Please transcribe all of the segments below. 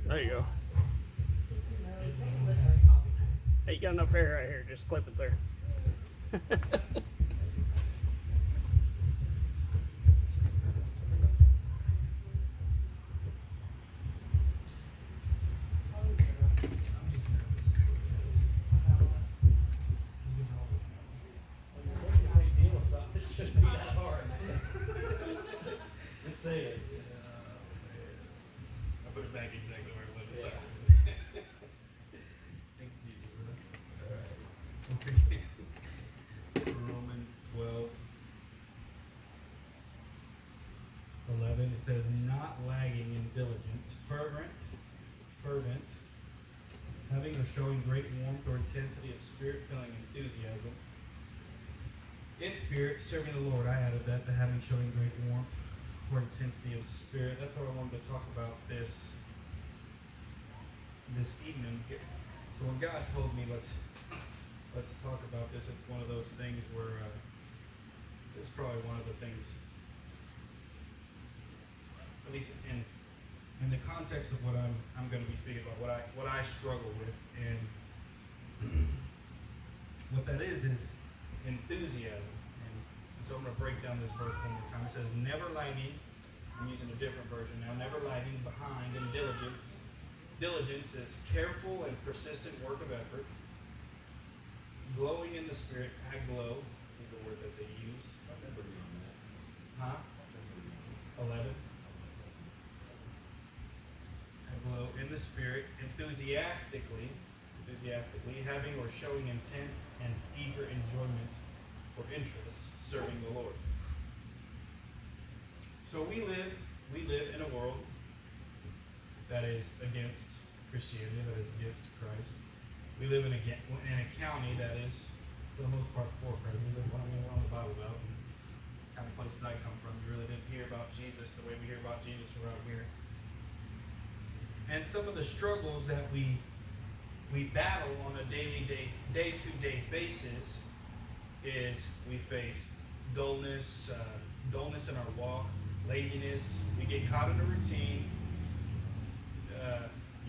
There you go. Hey, you got enough hair right here. Just clip it there. Say it. I put it back exactly where it was this time. Thank you, Jesus. Alright. Romans 12:11. It says, not lagging in diligence, fervent, having or showing great warmth or intensity of spirit, feeling enthusiasm. In spirit, serving the Lord. I added that, the having, showing great warmth or intensity of spirit. That's what I wanted to talk about this evening. So when God told me let's talk about this, it's one of those things where it's probably one of the things, at least in the context of what I'm going to be speaking about, what I struggle with, and what that is enthusiasm. So I'm going to break down this verse one more time. It says, never lagging, I'm using a different version now, never lagging behind in diligence. Diligence is careful and persistent work of effort. Glowing in the spirit, aglow is the word that they use. Huh? 11. Aglow in the spirit, enthusiastically, having or showing intense and eager enjoyment or interest serving the Lord. So we live in a world that is against Christianity, that is against Christ. We live in a county that is, for the most part, for Christ. We live on the Bible Belt, and the kind of places I come from, you really didn't hear about Jesus the way we hear about Jesus around here. And some of the struggles that we battle on a day-to-day basis is we face dullness in our walk, laziness. We get caught in a routine.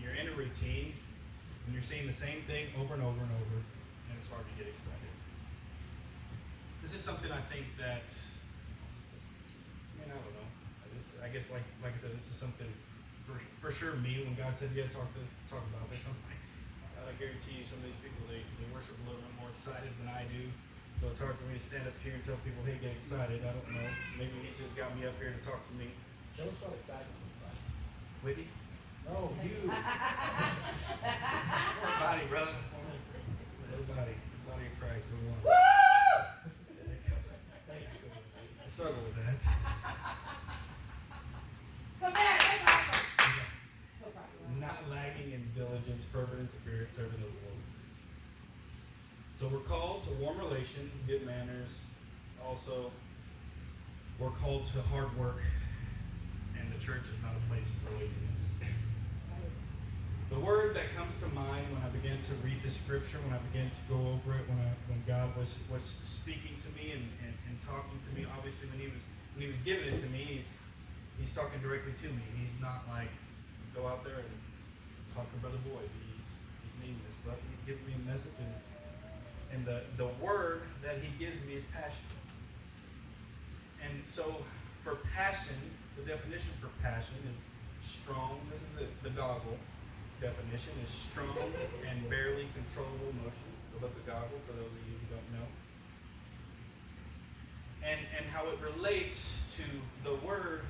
You're in a routine, and you're seeing the same thing over and over and over, and it's hard to get excited. This is something I think that, I don't know. I guess like I said, this is something for sure me. When God said, "Yeah, talk about this," I guarantee you, some of these people they worship a little bit more excited than I do. So it's hard for me to stand up here and tell people, hey, get excited. I don't know. Maybe he just got me up here to talk to me. Don't start excited. Whitney? No, you. Poor body, brother. Little body. Body of Christ, we're one. Thank you. I struggle with that. Not lagging in diligence, fervent in spirit, serving the Lord. So we're called to warm relations, good manners. Also, we're called to hard work, and the church is not a place for laziness. The word that comes to mind when I began to read the scripture, when I began to go over it, when God was speaking to me and talking to me, obviously when he was giving it to me, he's talking directly to me. He's not like, go out there and talk to Brother Boyd. He's needing this, but he's giving me a message, and the word that he gives me is passion. And so for passion, the definition for passion is strong. This is the Goggle definition, is strong and barely controllable emotion. The book of Goggle, for those of you who don't know. And how it relates to the word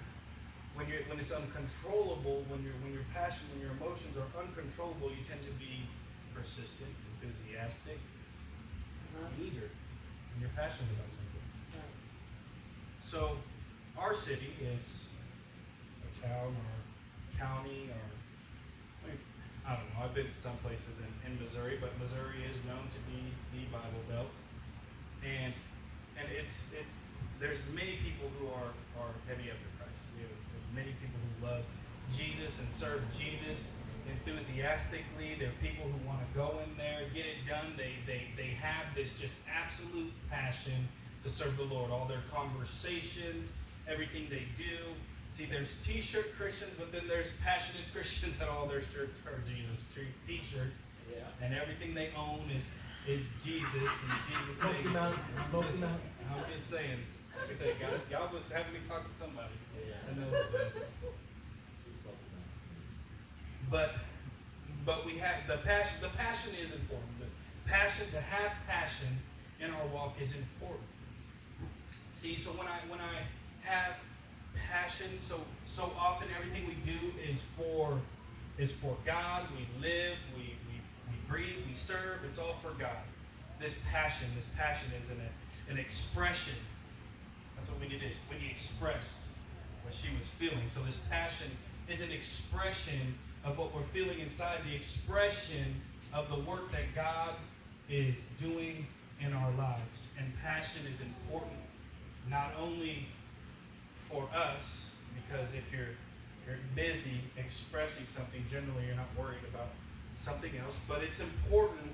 when it's uncontrollable, when your passion, when your emotions are uncontrollable, you tend to be persistent, enthusiastic, eager, and you're passionate about something. So our city is a town or county or, I don't know, I've been to some places in Missouri, but Missouri is known to be the Bible Belt. And it's there's many people who are heavy after Christ. We have many people who love Jesus and serve Jesus enthusiastically. There are people who want to go in there, get it done. They have this just absolute passion to serve the Lord. All their conversations, everything they do See, there's t-shirt Christians, but then there's passionate Christians that all their shirts are Jesus t-shirts, Yeah. and everything they own is Jesus and Jesus Smoky things. Mountain, Smoky Mountain. I'm just saying. Like I said, God was having me talk to somebody. I know it was. But we have the passion. The passion is important. The passion, to have passion in our walk, is important. See, so when I have passion, so often everything we do is for God. We live, we breathe, we serve. It's all for God. This passion is an expression. That's what Wendy did. Wendy expressed what she was feeling. So this passion is an expression of what we're feeling inside, the expression of the work that God is doing in our lives. And passion is important not only for us, because if you're busy expressing something, generally you're not worried about something else, but it's important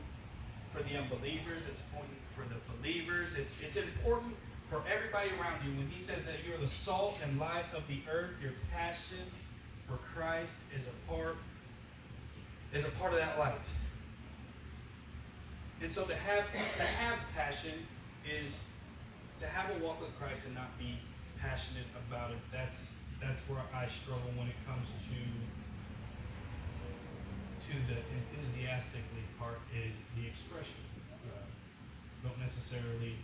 for the unbelievers, it's important for the believers, it's important for everybody around you. When he says that you're the salt and light of the earth, your passion for Christ is a part of that light. And so to have passion is to have a walk with Christ and not be passionate about it. That's where I struggle when it comes to the enthusiastically part, is the expression. Don't necessarily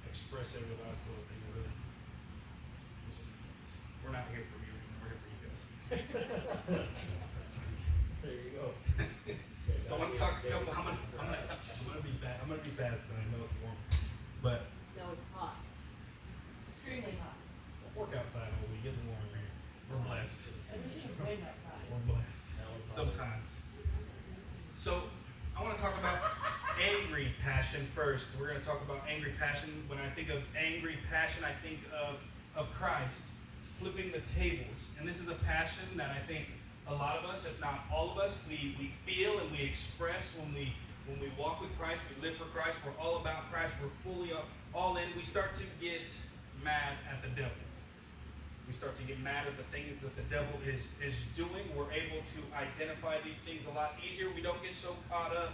express it with us little thing. Really, it's just, we're not here for you. We're here for you guys. There you go. So I'm gonna talk. I'm gonna be fast. I'm gonna be fast. And I know it's warm, but No, it's hot. Extremely hot. work outside all week. Get warm here. We're blessed. And we should wait outside. We're blessed. Sometimes. So I want to talk about angry passion first. We're going to talk about angry passion. When I think of angry passion, I think of Christ flipping the tables. And this is a passion that I think a lot of us, if not all of us, we feel and we express when we walk with Christ, we live for Christ, we're all about Christ, we're fully all in. We start to get mad at the devil. We start to get mad at the things that the devil is doing. We're able to identify these things a lot easier. We don't get so caught up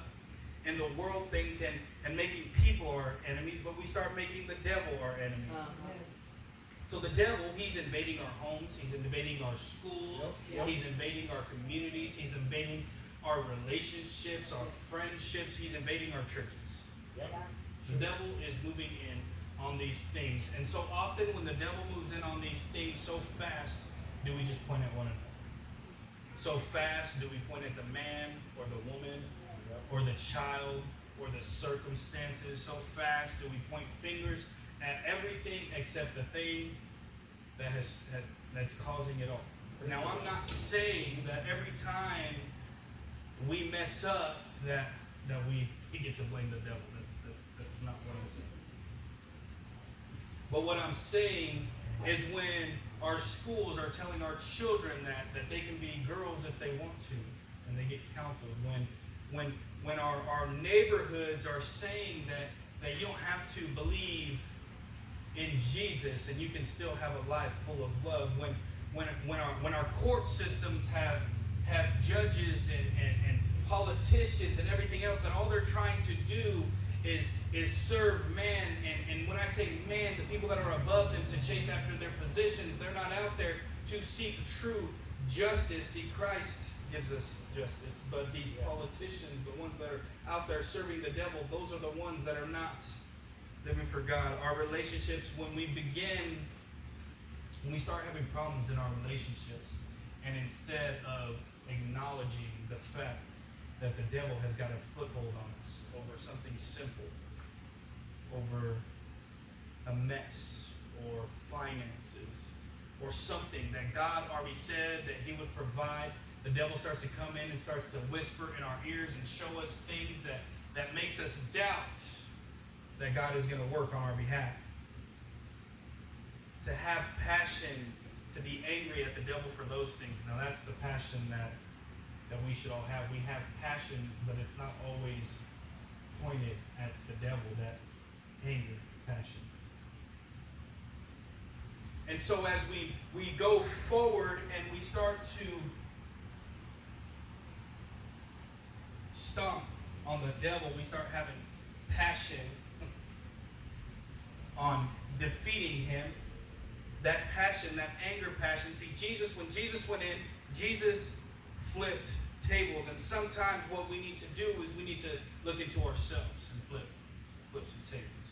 in the world things and making people our enemies, but we start making the devil our enemy. So the devil, he's invading our homes, he's invading our schools, Yep. he's invading our communities, he's invading our relationships, our friendships, he's invading our churches. Yep. The devil is moving in on these things. And so often when the devil moves in on these things, so fast do we just point at one another. So fast do we point at the man or the woman or the child or the circumstances. So fast do we point fingers at everything except the thing that's causing it all. Now I'm not saying that every time we mess up that we get to blame the devil. That's not what I'm saying. But what I'm saying is when our schools are telling our children that they can be girls if they want to, and they get counseled. When our neighborhoods are saying that you don't have to believe in Jesus and you can still have a life full of love. When our court systems have judges and politicians and everything else, that all they're trying to do is serve man, and when I say man, the people that are above them, to chase after their positions. They're not out there to seek true justice. See, Christ gives us justice, but these politicians, the ones that are out there serving the devil, those are the ones that are not living for God. Our relationships, when we start having problems in our relationships, and instead of acknowledging the fact that the devil has got a foothold on us over something simple, over a mess or finances or something that God already said that he would provide, the devil starts to come in and starts to whisper in our ears and show us things that makes us doubt that God is going to work on our behalf. To have passion, to be angry at the devil for those things. Now that's the passion that we should all have. We have passion, but it's not always pointed at the devil, that anger, passion. And so as we go forward and we start to stomp on the devil, we start having passion on defeating him. That passion, that anger passion. See, when Jesus went in, Jesus flipped tables. And sometimes what we need to do is we need to look into ourselves and flip some tables.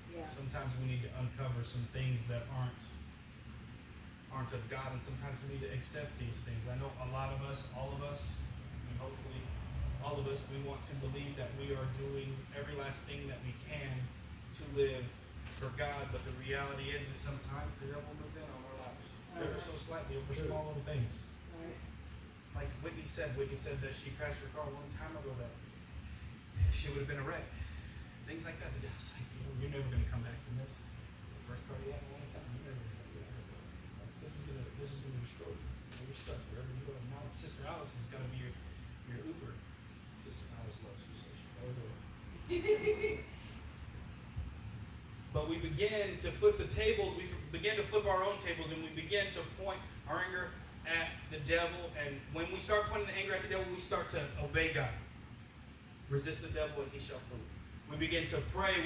Yeah. Sometimes we need to uncover some things that aren't of God, and sometimes we need to accept these things. I know a lot of us, all of us, and hopefully all of us, we want to believe that we are doing every last thing that we can to live for God, but the reality is sometimes the devil moves in on our lives, ever so slightly, over small little things. Right. Like Whitney said that she crashed her car one time ago, that she would have been a wreck. Things like that. The devil's like, you're never going to come back from this. It's the first party you have in a long time. You're never going to come back. This is going to destroy you. You're stuck wherever you go. Now Sister Alice is going to be your Uber. Sister Alice loves you, so she'll go do it. But we begin to flip the tables. We begin to flip our own tables, and we begin to point our anger at the devil. And when we start pointing the anger at the devil, we start to obey God. Resist the devil, and he shall flee. We begin to pray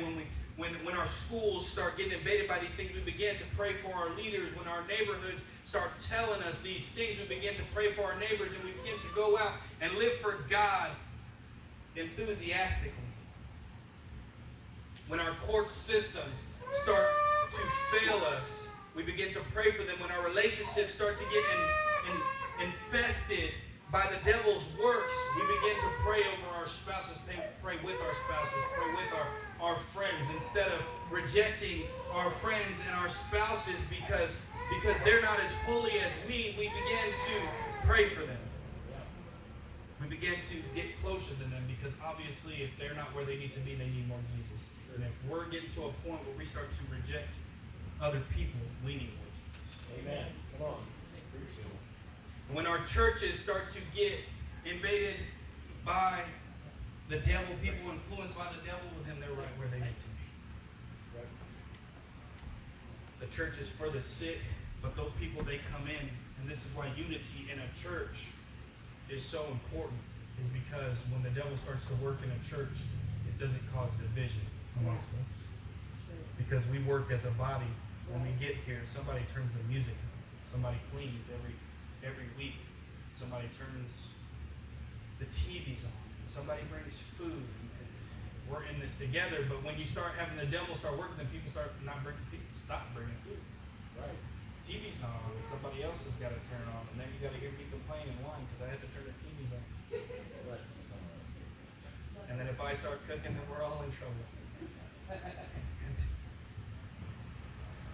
when our schools start getting invaded by these things. We begin to pray for our leaders. When our neighborhoods start telling us these things, we begin to pray for our neighbors, and we begin to go out and live for God enthusiastically. When our court systems start to fail us, we begin to pray for them. When our relationships start to get infested by the devil's works, we begin to pray over our spouses, pray with our spouses, pray with our friends, instead of rejecting our friends and our spouses because they're not as holy as we begin to pray for them. We begin to get closer to them, because obviously if they're not where they need to be, they need more Jesus. And if we're getting to a point where we start to reject other people, we need more Jesus. Amen. Come on. When our churches start to get invaded by the devil, people influenced by the devil, then they're right where they need to be. The church is for the sick, but those people, they come in. And this is why unity in a church is so important, is because when the devil starts to work in a church, it doesn't cause division amongst us. Because we work as a body. When we get here, somebody turns the music on. Somebody cleans every week. Somebody turns the TVs on. Somebody brings food. And we're in this together. But when you start having the devil start working, then people stop bringing food. Right. TV's not on, and somebody else has got to turn it on, and then you got to hear me complain and whine because I had to turn the TVs on. And then if I start cooking, then we're all in trouble. And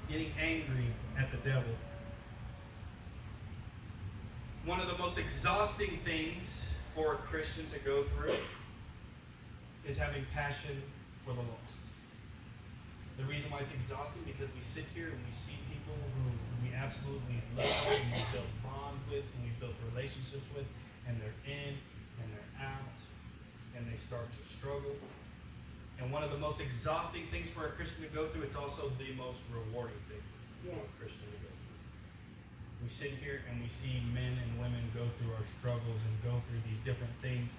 getting angry at the devil. One of the most exhausting things for a Christian to go through is having passion for the lost. The reason why it's exhausting, because we sit here and we see people who we absolutely love and we build bonds with and we build relationships with, and they're in and they're out and they start to struggle. And one of the most exhausting things for a Christian to go through, it's also the most rewarding thing for a Christian to go through. We sit here and we see men and women go through our struggles and go through these different things.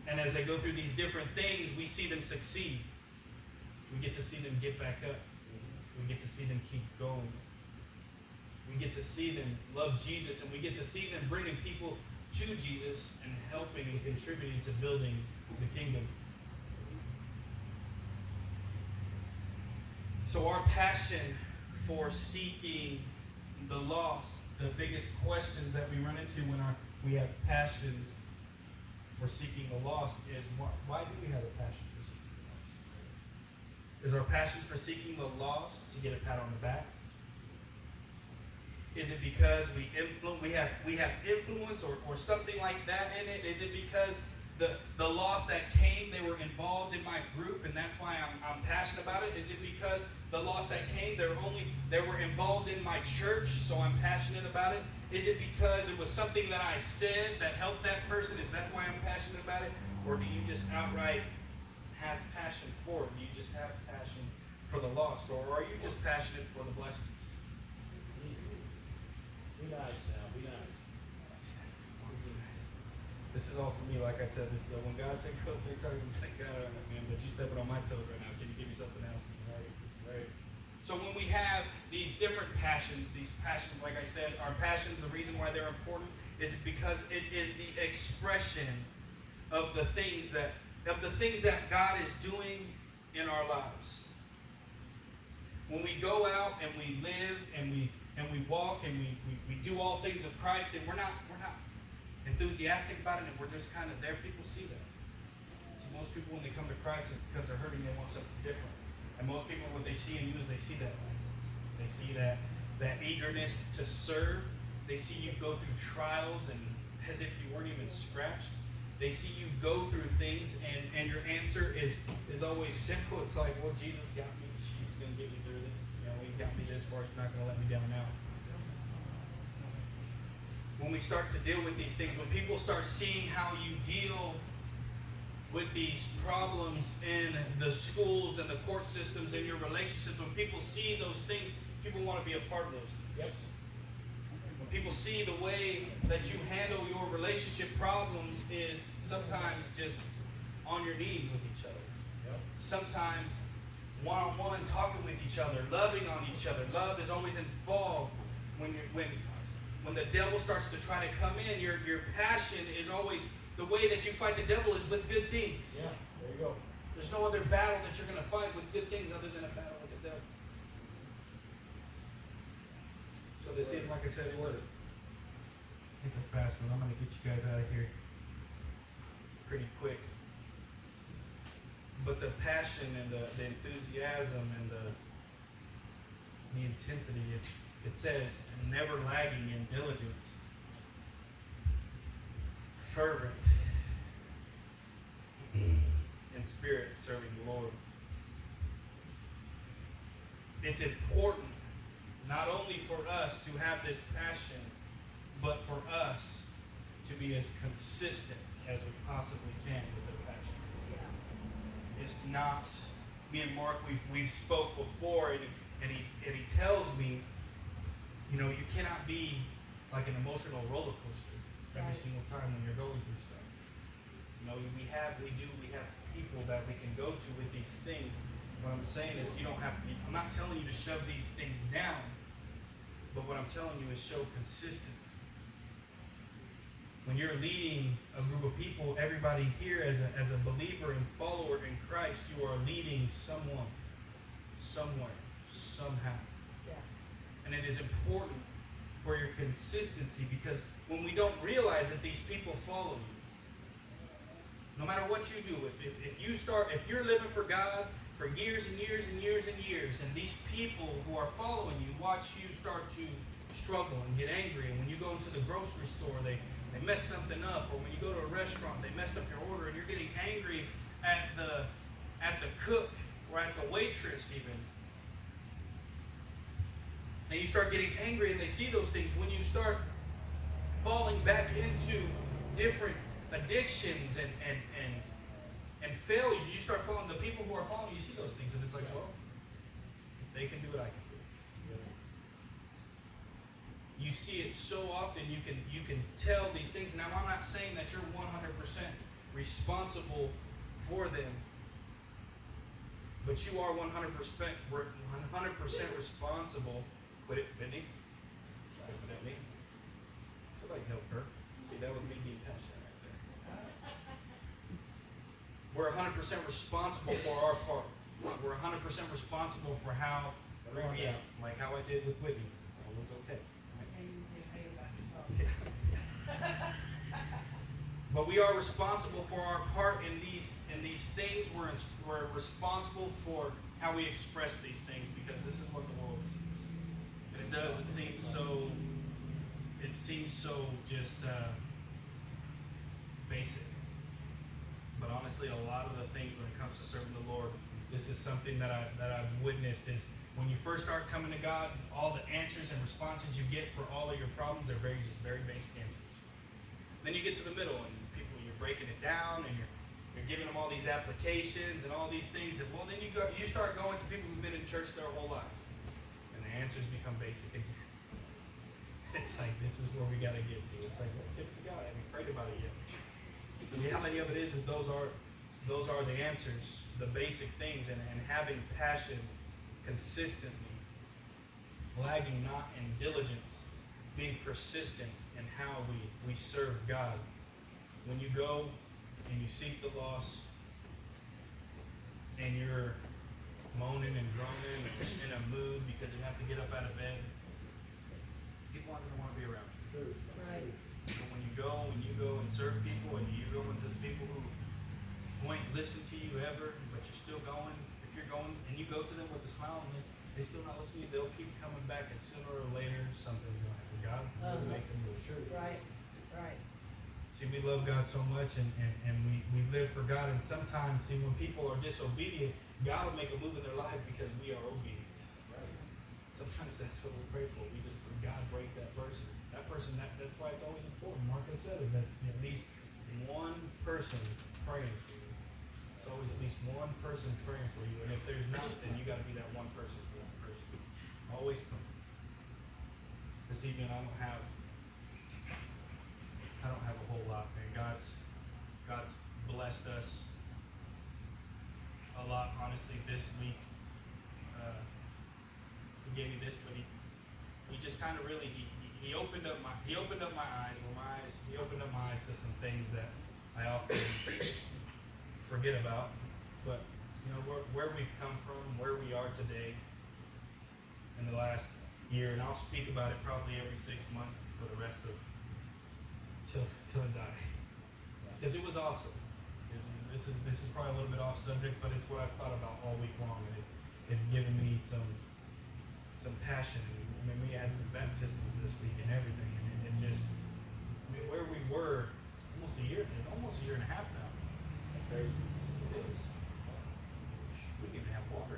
And as they go through these different things, we see them succeed. We get to see them get back up. We get to see them keep going. We get to see them love Jesus, and we get to see them bringing people to Jesus and helping and contributing to building the kingdom. So our passion for seeking the lost, the biggest questions that we run into when we have passions for seeking the lost is, why do we have a passion for seeking the lost? Is our passion for seeking the lost to get a pat on the back? Is it because we have influence or something like that in it? Is it because the lost that came, they were involved in my group, and that's why I'm passionate about it? Is it because the lost that came, they were involved in my church, so I'm passionate about it? Is it because it was something that I said that helped that person? Is that why I'm passionate about it? Or do you just outright have passion for it? Do you just have passion for the lost? Or are you just passionate for the blessings? Be nice now, be nice. This is all for me, like I said. This is when God said go, they're talking to say, God, all right, man, but you stepping on my toes right now. Can you give me something else? Right, right. So when we have these different passions, like I said, our passions, the reason why they're important is because it is the expression of the things that God is doing in our lives. When we go out and we live and we walk and we do all things of Christ, and we're not enthusiastic about it, and we're just kind of there, people see that. See, most people when they come to Christ is because they're hurting, they want something different. And most people, what they see in you is they see that light. They see that eagerness to serve. They see you go through trials and as if you weren't even scratched. They see you go through things, and your answer is always simple. It's like, well, Jesus got me. He's going to get me through this. You know, he got me this far. He's not going to let me down now. When we start to deal with these things, when people start seeing how you deal with these problems in the schools and the court systems and your relationships, when people see those things, people want to be a part of those things. Yep. When people see the way that you handle your relationship problems is sometimes just on your knees with each other. Yep. Sometimes one-on-one, talking with each other, loving on each other. Love is always involved when the devil starts to try to come in. Your passion is always, the way that you fight the devil is with good things. Yeah, there you go. There's no other battle that you're going to fight with good things other than a battle with the devil. So this is, like I said, it's a fast one. I'm going to get you guys out of here pretty quick. But the passion and the enthusiasm and the intensity, it says, never lagging in diligence, fervent in spirit, serving the Lord. It's important not only for us to have this passion, but for us to be as consistent as we possibly can with the passion. It's not, me and Mark, we've spoke before, and he tells me, you know, you cannot be like an emotional roller coaster every single time when you're going through stuff. You know, we have people that we can go to with these things. What I'm saying is you don't have to, I'm not telling you to shove these things down, but what I'm telling you is show consistency. When you're leading a group of people, everybody here as a believer and follower in Christ, you are leading someone, somewhere, somehow. Yeah. And it is important for your consistency, because when we don't realize that these people follow you, no matter what you do, if you're living for God for years and years and years and years, and these people who are following you watch you start to struggle and get angry, and when you go into the grocery store, they mess something up, or when you go to a restaurant, they messed up your order, and you're getting angry at the cook or at the waitress even. And you start getting angry, and they see those things. When you start falling back into different addictions and failures, you start following the people who are following you, see those things, and it's like, well, if they can do it, I can do it. You see it so often. You can tell these things. Now, I'm not saying that you're 100% responsible for them, but you are 100% responsible. Quit it, Whitney. Quit at me. Somebody help her. See, that was me being passionate right there. We're 100% responsible for our part. We're 100% responsible for how we react, like how I did with Whitney. It was okay. But we are responsible for our part in these things. We're responsible for how we express these things, because this is what the world sees. And it does. It seems so just basic. But honestly, a lot of the things when it comes to serving the Lord, this is something that I've witnessed is when you first start coming to God, all the answers and responses you get for all of your problems are very basic answers. Then you get to the middle, and you're breaking it down, and you're giving them all these applications and all these things, and well, then you start going to people who've been in church their whole life, and the answers become basic again. It's like, this is where we got to get to. It's like, well, give it to God. Have you prayed about it yet? The reality of it is those are the answers, the basic things, and having passion consistently, lagging not in diligence, being persistent in how we serve God. When you go and you seek the lost, and you're moaning and groaning and in a mood because you have to get up out of bed, people aren't going to want to be around you. Right. But when you go and serve people, and you go into the people who ain't listen to you ever, but you're still going, if you're going and you go to them with a smile and they still not listening to you, they'll keep coming back, and sooner or later something's going to happen. God will make them move. Sure. Right, right. See, we love God so much, and we live for God, and sometimes, see, when people are disobedient, God will make a move in their life because we are obedient. Right. Sometimes that's what we pray for. We just pray, God, break that person. That's why it's always important. Marcus said it, that at least one person praying for you. It's always at least one person praying for you. And if there's not, then you got to be that one person for that person. Always pray. This evening I don't have a whole lot, man. God's blessed us a lot, honestly, this week. He gave me this, but he just kind of really he opened up my eyes. He opened up my eyes to some things that I often forget about. But you know where we've come from, where we are today, in the last year, and I'll speak about it probably every 6 months for the rest of till I die, because it was awesome. This is probably a little bit off subject, but it's what I've thought about all week long, and it's given me some passion. I mean, we had some baptisms this week and everything, and it just, I mean, where we were almost a year and a half now. Crazy. It is. We didn't even have water.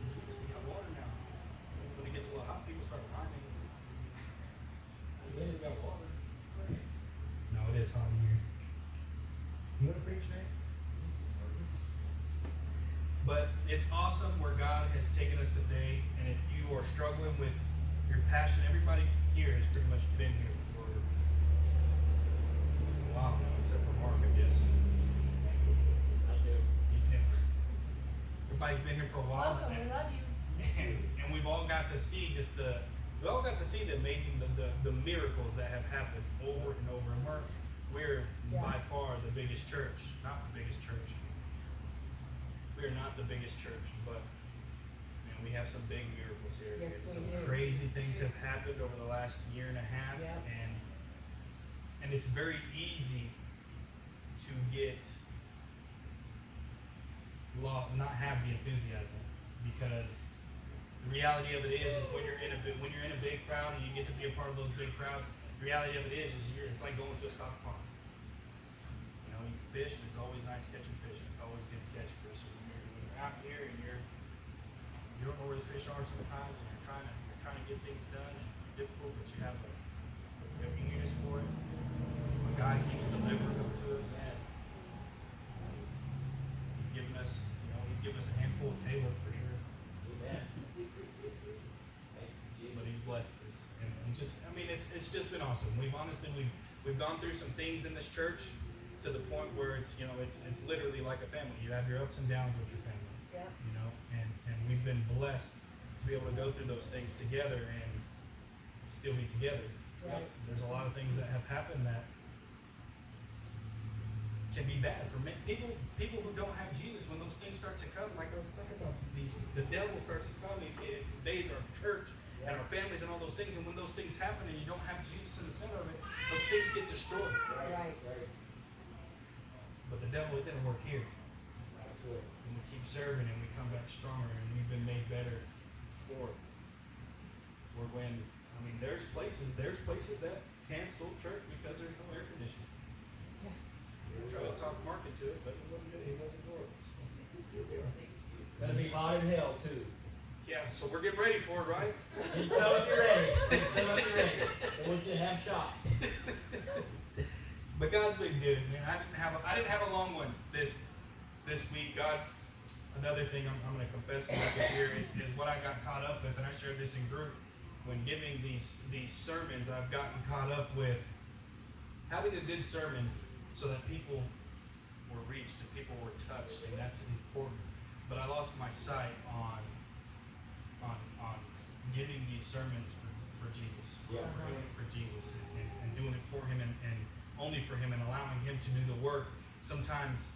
Jesus, we got water now. When it gets a little hot, people start rhyming. At least we got water. No, it is hot in here. You want to preach next? But it's awesome where God has taken us today, and if you are struggling with your passion, everybody here has pretty much been here for a while now, except for Mark, I guess. He's new. Everybody's been here for a while. Welcome, we love you. And we've all got to see the amazing, the miracles that have happened over and over. And we're by far the biggest church, not the biggest church. We are not the biggest church, but man, we have some big miracles here. Yes, we Some do. crazy things have happened over the last year and a half, Yep. and it's very easy to get not have the enthusiasm, because the reality of it is when you're in a big crowd and you get to be a part of those big crowds, the reality of it is it's like going to a stock pond. You know, you fish, and it's always nice catching fish. It's always good to catch fish. And when you're out here and you don't know where the fish are sometimes, and you're trying to get things done, and it's difficult, but you have a eagerness for it. But God keeps delivering them to us. He's given us a handful of Caleb for sure. Amen. But he's blessed us, and it's just been awesome. We've gone through some things in this church to the point where it's literally like a family. You have your ups and downs with your family. Yeah. You know, and we've been blessed to be able to go through those things together and still be together. Right. There's a lot of things that have happened that can be bad for people who don't have Jesus. When those things start to come, like I was talking about, the devil starts to come, it invades our church and our families and all those things. And when those things happen and you don't have Jesus in the center of it, those things get destroyed. Right. But the devil, it didn't work here. Absolutely. And we keep serving, and we come back stronger, and we've been made better for it. There's places that cancel church because there's no air conditioning. We try to talk Mark into it, but he wasn't good. He wasn't for it. So here we are. It's gonna be hot in hell too. Yeah, so we're getting ready for it, right? Get some of you ready. Get some of you ready. I want you to have shots. But God's been good, man. I didn't have a long one this week. God's another thing I'm going to confess about here is what I got caught up with, and I shared this in group. when giving these sermons, I've gotten caught up with having a good sermon so that people were reached and people were touched, and that's important. But I lost my sight on giving these sermons for Jesus, Yeah. for doing it for Jesus, and doing it for Him, and only for Him, and allowing Him to do the work. Sometimes,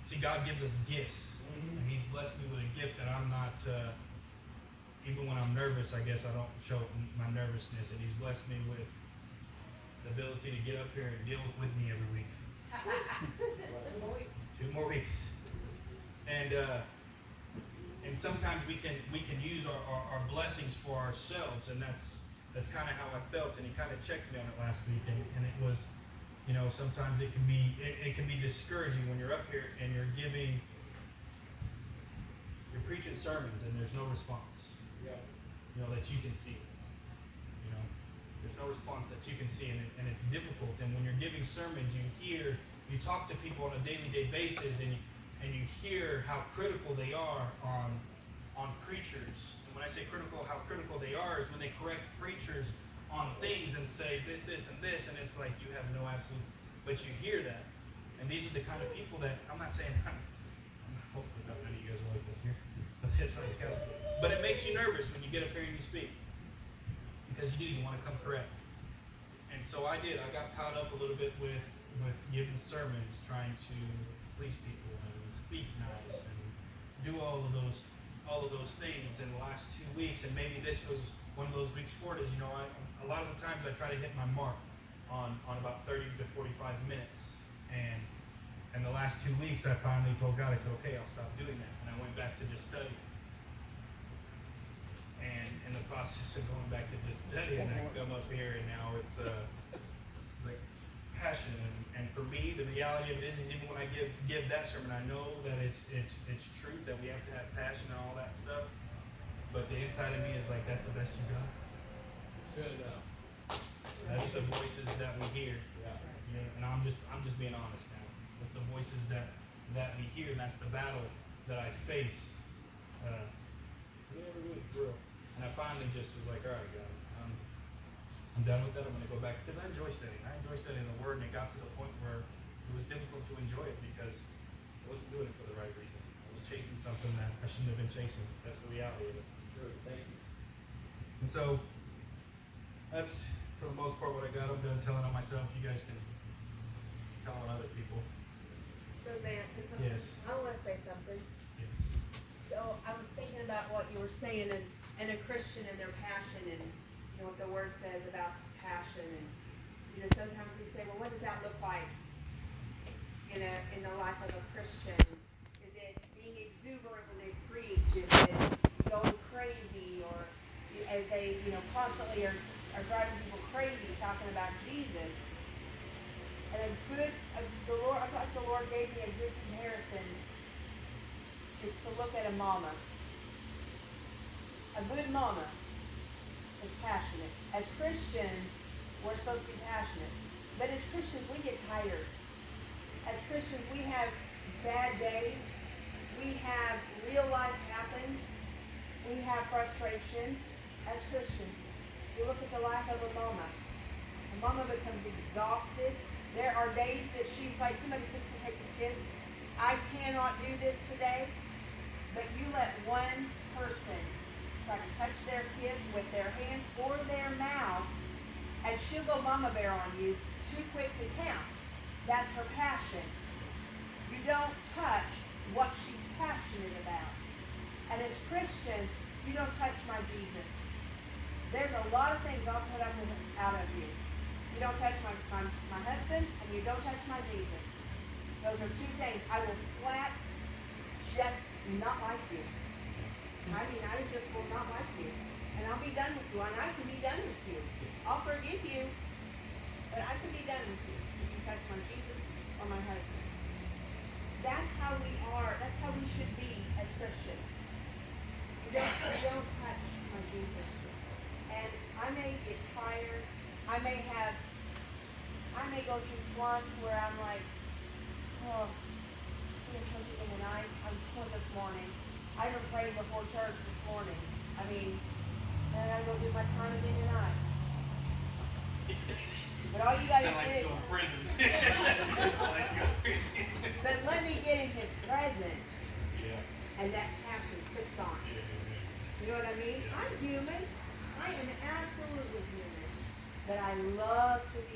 see, God gives us gifts, and He's blessed me with a gift that I'm not. Even when I'm nervous, I guess I don't show my nervousness, and He's blessed me with the ability to get up here and deal with me every week. 2 more weeks. And sometimes we can use our blessings for ourselves, and that's kind of how I felt. And He kind of checked me on it last week, and it was, sometimes it can be discouraging when you're up here and you're preaching sermons and there's no response. That you can see. There's no response that you can see, and it's difficult. And when you're giving sermons, you talk to people on a day-to-day basis, and you hear how critical they are on preachers. And when I say how critical they are is when they correct preachers on things and say this, and this, and it's like you have no absolute, but you hear that. And these are the kind of people that, I'm not saying, hopefully not many of you guys are like this here, but it makes you nervous when you get up here and you speak. Because you want to come correct. And so I did. I got caught up a little bit with giving sermons, trying to please people and speak nice and do all of those things in the last 2 weeks. And maybe this was one of those weeks for it. Is a lot of the times I try to hit my mark on about 30 to 45 minutes. And in the last 2 weeks, I finally told God, I said, okay, I'll stop doing that. And I went back to just study. And in the process of going back to just studying, I come up here and now it's like passion. And for me, the reality of it is, even when I give that sermon, I know that it's truth that we have to have passion and all that stuff. But the inside of me is like, that's the best you got. Good enough. That's the voices that we hear. And I'm just being honest now. That's the voices that we hear, and that's the battle that I face. And I finally just was like, all right, God, I'm done with that. I'm going to go back, because I enjoy studying. I enjoy studying the Word, and it got to the point where it was difficult to enjoy it because I wasn't doing it for the right reason. I was chasing something that I shouldn't have been chasing. That's the reality of it. Sure, thank you. And so that's, for the most part, what I got. I'm done telling on myself. You guys can tell on other people. So, Matt, Yes. I want to say something. Yes. So I was thinking about what you were saying, and a Christian and their passion, and what the Word says about passion, and sometimes we say, well, what does that look like in the life of a Christian? Is it being exuberant when they preach? Is it going crazy, or as they constantly are driving people crazy talking about Jesus? And I feel like the Lord gave me a good comparison is to look at a mama. A good mama is passionate. As Christians, we're supposed to be passionate. But as Christians, we get tired. As Christians, we have bad days. We have real life happens. We have frustrations. As Christians, you look at the life of a mama. A mama becomes exhausted. There are days that she's like, somebody fix to take the kids. I cannot do this today. But you let one person try to touch their kids with their hands or their mouth, and she'll go mama bear on you too quick to count. That's her passion. You don't touch what she's passionate about. And as Christians, you don't touch my Jesus. There's a lot of things I'll put up with out of you. You don't touch my husband, and you don't touch my Jesus. Those are two things. I will flat just not like you. I just will not like you. And I'll be done with you. And I can be done with you. I'll forgive you. But I can be done with you if you touch my Jesus or my husband. That's how we are. That's how we should be as Christians. You don't touch my Jesus. And I may get tired. I may go through slumps where I'm like, oh, I'm going to tell you tonight. I just went this morning. I even prayed before church this morning. I mean, and I go do my time again tonight. But all you gotta Sound like do she's is, going to prison. Sound like she's going to prison. but let me get in his presence, Yeah. and that passion clicks on. You know what I mean? I'm human. I am absolutely human. But I love to be